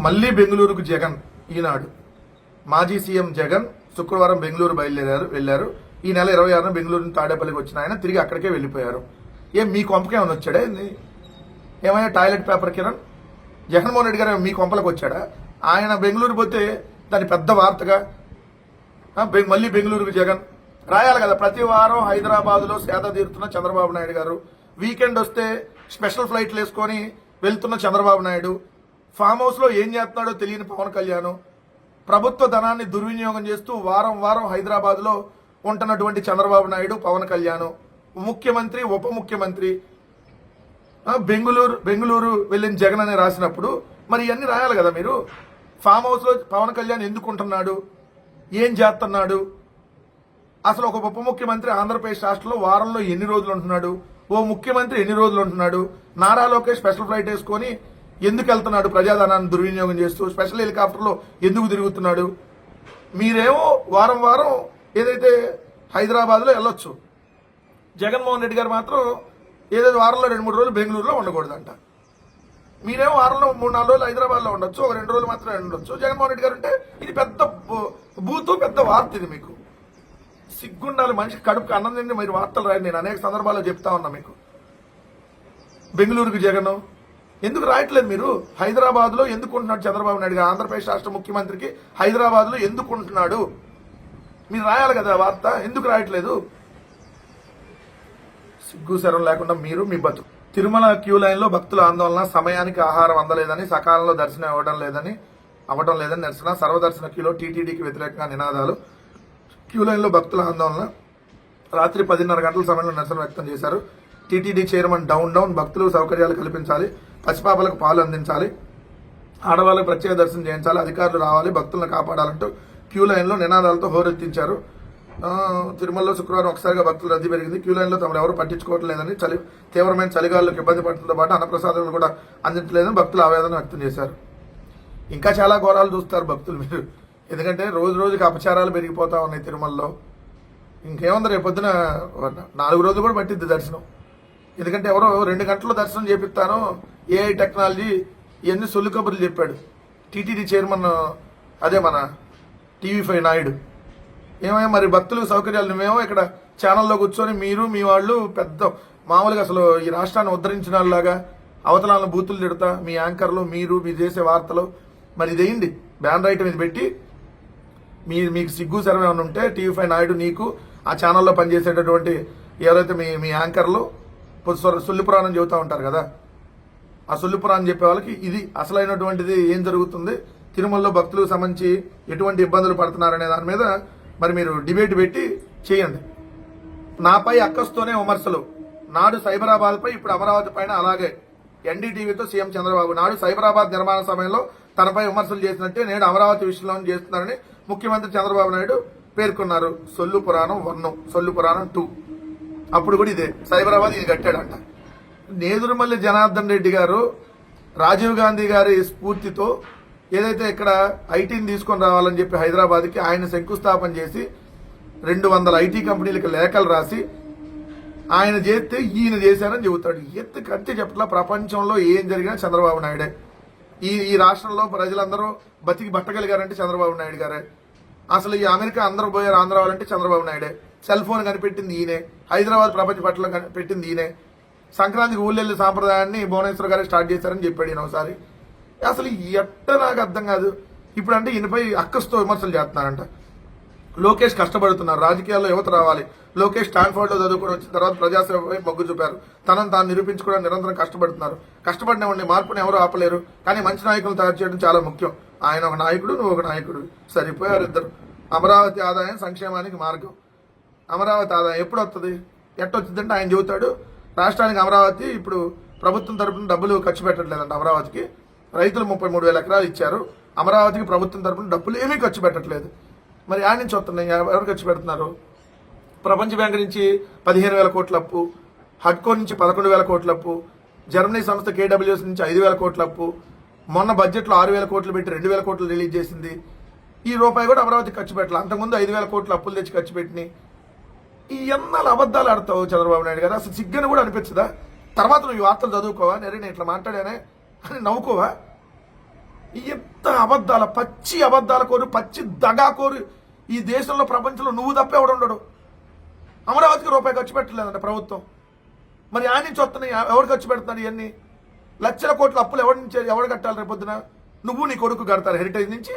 మళ్ళీ బెంగళూరుకు జగన్. ఈనాడు మాజీ సీఎం జగన్ శుక్రవారం బెంగళూరు వెళ్లారు. ఈ నెల 26న బెంగళూరు నుంచి తాడేపల్లికి వచ్చిన ఆయన తిరిగి అక్కడికే వెళ్ళిపోయారు. మీ కొంపకేమైనా వచ్చాడా? ఏమైనా టాయిలెట్ పేపర్ కిరణ్? జగన్మోహన్ రెడ్డి గారు మీ కొంపలకు వచ్చాడా? ఆయన బెంగళూరు పోతే దాని పెద్ద వార్తగా మళ్ళీ బెంగళూరుకు జగన్ రాయాలి కదా. ప్రతి వారం హైదరాబాద్లో సేద తీరుతున్న చంద్రబాబు నాయుడు గారు, వీకెండ్ వస్తే స్పెషల్ ఫ్లైట్లు వేసుకొని వెళ్తున్న చంద్రబాబు నాయుడు, ఫామ్ హౌస్లో ఏం చేస్తున్నాడో తెలియని పవన్ కళ్యాణ్, ప్రభుత్వ ధనాన్ని దుర్వినియోగం చేస్తూ వారం వారం హైదరాబాద్లో ఉంటున్నటువంటి చంద్రబాబు నాయుడు, పవన్ కళ్యాణ్, ముఖ్యమంత్రి, ఉప ముఖ్యమంత్రి బెంగళూరు వెళ్ళిన జగన్ అని రాసినప్పుడు మరి ఇవన్నీ రాయాలి కదా మీరు. ఫామ్ హౌస్లో పవన్ కళ్యాణ్ ఎందుకు ఉంటున్నాడు, ఏం చేస్తున్నాడు, అసలు ఒక ఉప ముఖ్యమంత్రి ఆంధ్రప్రదేశ్ రాష్ట్రంలో వారంలో ఎన్ని రోజులు ఉంటున్నాడు, ఓ ముఖ్యమంత్రి ఎన్ని రోజులు ఉంటున్నాడు, నారా లోకేష్ స్పెషల్ ఫ్లైట్ వేసుకొని ఎందుకు వెళ్తున్నాడు, ప్రజాధనాన్ని దుర్వినియోగం చేస్తూ స్పెషల్ హెలికాప్టర్లో ఎందుకు తిరుగుతున్నాడు. మీరేమో వారం వారం ఏదైతే హైదరాబాద్లో వెళ్ళొచ్చు, జగన్మోహన్ రెడ్డి గారు మాత్రం ఏదైతే వారంలో 2-3 రోజులు బెంగళూరులో ఉండకూడదంట. మీరేమో వారంలో 3-4 రోజులు హైదరాబాద్లో ఉండొచ్చు, ఒక 2 రోజులు మాత్రమే ఉండొచ్చు. జగన్మోహన్ రెడ్డి గారు అంటే ఇది పెద్ద బూతు, పెద్ద వార్త. ఇది మీకు సిగ్గుండాలి. మనిషికి కడుపుకి అన్నం తిండి మీరు వార్తలు రాయండి. నేను అనేక సందర్భాల్లో చెప్తా ఉన్నా మీకు. బెంగళూరుకి జగన్ ఎందుకు రాయట్లేదు మీరు? హైదరాబాద్లో ఎందుకు ఉంటున్నాడు చంద్రబాబు నాయుడు గారు? ఆంధ్రప్రదేశ్ రాష్ట్ర ముఖ్యమంత్రికి హైదరాబాద్లో ఎందుకు ఉంటున్నాడు మీరు రాయాలి కదా వార్త. ఎందుకు రాయట్లేదు? సిగ్గు శరం లేకుండా మీరు మీ బతు. తిరుమల క్యూ లైన్లో భక్తుల ఆందోళన, సమయానికి ఆహారం అందలేదని, సకాలంలో దర్శనం అవ్వడం లేదని నిరసన, సర్వదర్శన క్యూలో టీటీడీకి వ్యతిరేకంగా నినాదాలు. క్యూ లైన్లో భక్తుల ఆందోళన. రాత్రి 10:30 గంటల సమయంలో నిరసన వ్యక్తం చేశారు. టీటీడీ చైర్మన్ డౌన్ భక్తులు సౌకర్యాలు కల్పించాలి, పసిపాపలకు పాలు అందించాలి, ఆడవాళ్ళకు ప్రత్యేక దర్శనం చేయించాలి, అధికారులు రావాలి, భక్తులను కాపాడాలంటూ క్యూ లైన్లో నినాదాలతో హోరెత్తించారు. తిరుమలలో శుక్రవారం ఒకసారిగా భక్తులు రద్దీ పెరిగింది. క్యూ లైన్లో తమను ఎవరు పట్టించుకోవట్లేదని, తీవ్రమైన చలిగాలులకు ఇబ్బంది పడుతుందో పాటు అన్నప్రసాదాలను కూడా అందించలేదని భక్తులు ఆవేదన వ్యక్తం చేశారు. ఇంకా చాలా ఘోరాలు చూస్తారు భక్తులు మీరు. ఎందుకంటే రోజు రోజుకి అపచారాలు పెరిగిపోతా ఉన్నాయి తిరుమలలో. ఇంకేముంది, రేపొద్దున 4 రోజులు కూడా పట్టిద్ది దర్శనం. ఎందుకంటే ఎవరో 2 గంటల్లో దర్శనం చేపిస్తాను, ఏఐ టెక్నాలజీ ఇవన్నీ సొల్లు కబుర్లు చెప్పాడు టీటీడీ చైర్మన్, అదే మన టీవీ5 నాయుడు. ఏమయ్యా మరి భక్తులకు సౌకర్యాలు, నువ్వేమో ఇక్కడ ఛానల్లో కూర్చొని మీరు మీ వాళ్ళు పెద్ద మామూలుగా అసలు ఈ రాష్ట్రాన్ని ఉద్ధరించిన వాళ్ళలాగా అవతలాలను బూతులు తిడతా మీ యాంకర్లు, మీరు చేసే వార్తలు మరి ఇదేంటి బ్యాన్ రైట్ మీద పెట్టి మీకు సిగ్గు శరం ఏమైనా ఉంటే టీవీ5 నాయుడు, నీకు ఆ ఛానల్లో పనిచేసేటటువంటి ఎవరైతే మీ యాంకర్లు సొల్లు పురాణం చెబుతూ ఉంటారు కదా, ఆ సొల్లు పురాణం చెప్పే వాళ్ళకి ఇది అసలైనటువంటిది ఏం జరుగుతుంది, తిరుమలలో భక్తులకు సంబంధించి ఎటువంటి ఇబ్బందులు పడుతున్నారనే దాని మీద మరి మీరు డిబేట్ పెట్టి చేయండి. నాపై అక్కస్తోనే విమర్శలు. నాడు సైబరాబాద్ పై, ఇప్పుడు అమరావతి పైన అలాగే. ఎన్డీటీవీతో సీఎం చంద్రబాబు. నాడు సైబరాబాద్ నిర్మాణ సమయంలో తనపై విమర్శలు చేసినట్టే నేడు అమరావతి విషయంలో చేస్తున్నారని ముఖ్యమంత్రి చంద్రబాబు నాయుడు పేర్కొన్నారు. సొల్లు పురాణం 1, సొల్లు పురాణం 2. అప్పుడు కూడా ఇదే సైబరాబాద్ ఇది కట్టాడంట. నేదురుమల్లి జనార్దన్ రెడ్డి గారు రాజీవ్ గాంధీ గారి స్ఫూర్తితో ఏదైతే ఇక్కడ ఐటీని తీసుకొని రావాలని చెప్పి హైదరాబాద్కి ఆయన శంకుస్థాపన చేసి 200 ఐటీ కంపెనీలకు లేఖలు రాసి ఆయన చేస్తే ఈయన చేశారని చెబుతాడు. కత్తి చెప్పట్లా. ప్రపంచంలో ఏం జరిగినా చంద్రబాబు నాయుడే. ఈ రాష్ట్రంలో ప్రజలందరూ బతికి బట్టగలిగారంటే చంద్రబాబు నాయుడు గారే. అసలు ఈ అమెరికా అందరూ పోయారు ఆంధ్ర వాళ్ళంటే చంద్రబాబు నాయుడే. సెల్ ఫోన్ కనిపెట్టింది ఈయనే. హైదరాబాద్ ప్రపంచ పట్టణం కనిపెట్టింది ఈయనే. సంక్రాంతికి ఊళ్ళెళ్ళి సాంప్రదాయాన్ని భువనేశ్వర్ గారే స్టార్ట్ చేశారని చెప్పాడు ఈయన ఒకసారి. అసలు ఎట్ట నాకు అర్థం కాదు. ఇప్పుడు అంటే ఈయనపై అక్కస్తో విమర్శలు చేస్తున్నారంట. లోకేష్ కష్టపడుతున్నారు, రాజకీయాల్లో యువత రావాలి. లోకేష్ స్టాన్ఫోర్డ్లో చదువుకుని వచ్చిన తర్వాత ప్రజాసేవపై మొగ్గు చూపారు. తనను తాను నిరూపించుకోవడానికి నిరంతరం కష్టపడుతున్నారు. కష్టపడినవ్వండి, మార్పుని ఎవరు ఆపలేరు. కానీ మంచి నాయకులు తయారు చేయడం చాలా ముఖ్యం. ఆయన ఒక నాయకుడు, నువ్వు ఒక నాయకుడు, సరిపోయారు ఇద్దరు. అమరావతి ఆదాయం సంక్షేమానికి మార్గం. అమరావతి ఆదాయం ఎప్పుడు వస్తుంది, ఎట్టొచ్చిందంటే ఆయన చెబుతాడు. రాష్ట్రానికి అమరావతి ఇప్పుడు ప్రభుత్వం తరపున డబ్బులు ఖర్చు పెట్టట్లేదంట. అమరావతికి రైతులు 33,000 ఎకరాలు ఇచ్చారు. అమరావతికి ప్రభుత్వం తరపున డబ్బులు ఏమీ ఖర్చు పెట్టట్లేదు. మరి ఆడ నుంచి వస్తున్నాయి, ఎవరు ఖర్చు పెడుతున్నారు? ప్రపంచ బ్యాంక్ నుంచి 15,000 కోట్ల అప్పు, హడ్కో నుంచి 11,000 కోట్ల అప్పు, జర్మనీ సంస్థ కేడబ్ల్యూఎస్ నుంచి 5,000 కోట్ల అప్పు, మొన్న బడ్జెట్లో 6,000 కోట్లు పెట్టి 2,000 కోట్లు రిలీజ్ చేసింది. ఈ రూపాయి కూడా అమరావతికి ఖర్చు పెట్టాలి. అంతకుముందు 5,000 కోట్ల అప్పులు తెచ్చి ఖర్చు పెట్టినాయి. ఈ ఎన్నాళ్ళు అబద్ధాలు ఆడతావు చంద్రబాబు నాయుడు గారు? అసలు సిగ్గని కూడా అనిపించదా? తర్వాత నువ్వు ఈ వార్తలు చదువుకోవా, నేను ఇట్లా మాట్లాడానే అని నవ్వుకోవా? ఇంత అబద్ధాల పచ్చి అబద్ధాల కోరు, పచ్చి దగాకోరు ఈ దేశంలో ప్రపంచంలో నువ్వు తప్ప ఎవడుండడు. అమరావతికి రూపాయి ఖర్చు పెట్టలేదంట ప్రభుత్వం. మరి ఆయన నుంచి వస్తున్నాయి, ఎవరు ఖర్చు పెడుతున్నారు ఇవన్నీ? లక్షల కోట్ల అప్పులు ఎవరి నుంచి ఎవరు కట్టాలి రేపొద్దున? నువ్వు నీ కొడుకు కడతారు హెరిటేజ్ నుంచి.